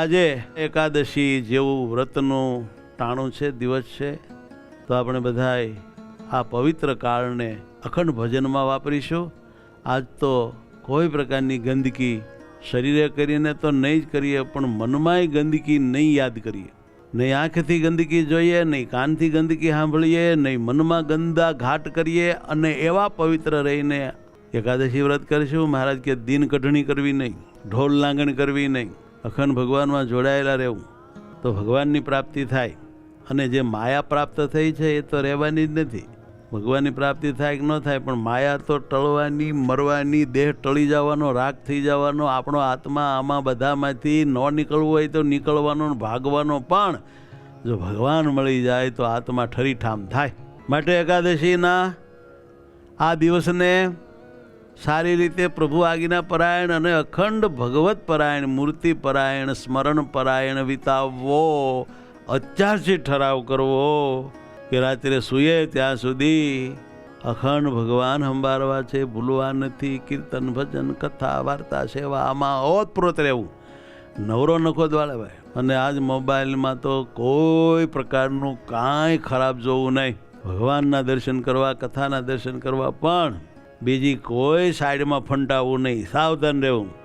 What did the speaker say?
આજે એકાદશી જેવું વ્રતનું ટાણું છે, દિવસ છે, તો આપણે બધાય આ પવિત્ર કાળને અખંડ ભજનમાં વાપરીશું. આજ તો કોઈ પ્રકારની ગંદકી શરીરે કરીને તો નહીં જ કરીએ, પણ મનમાંય ગંદકી નહીં યાદ કરીએ. નહીં આંખથી ગંદકી જોઈએ, નહીં કાનથી ગંદકી સાંભળીએ, નહીં મનમાં ગંદા ઘાટ કરીએ, અને એવા પવિત્ર રહીને એકાદશી વ્રત કરીશું. મહારાજ કે દિન કઢણી કરવી નહીં, ઢોલ લાંગણ કરવી નહીં, અખંડ ભગવાનમાં જોડાયેલા રહેવું, તો ભગવાનની પ્રાપ્તિ થાય. અને જે માયા પ્રાપ્ત થઈ છે એ તો રહેવાની જ નથી. ભગવાનની પ્રાપ્તિ થાય કે ન થાય, પણ માયા તો ટળવાની, મરવાની, દેહ ટળી જવાનો, રાખ થઈ જવાનો. આપણો આત્મા આમાં બધામાંથી ન નીકળવું હોય તો નીકળવાનો, ભાગવાનો. પણ જો ભગવાન મળી જાય તો આત્મા ઠરીઠામ થાય. માટે એકાદશીના આ દિવસને સારી રીતે પ્રભુ આજ્ઞા પરાયણ અને અખંડ ભગવત પરાયણ, મૂર્તિ પરાયણ, સ્મરણ પરાયણ વિતાવવો. અત્યારથી ઠરાવ કરવો કે રાત્રે સૂઈએ ત્યાં સુધી અખંડ ભગવાન સંભાળવા છે, ભૂલવા નથી. કીર્તન, ભજન, કથા, વાર્તા, સેવા, આમાં ઓતપ્રોત રહેવું, નવરો નખો દ્વાળે ભાઈ. અને આજ મોબાઈલમાં તો કોઈ પ્રકારનું કાંઈ ખરાબ જોવું નહીં. ભગવાનના દર્શન કરવા, કથાના દર્શન કરવા, પણ બીજી કોઈ સાઈડમાં ફંટાવવું નહીં, સાવધાન રહેવું.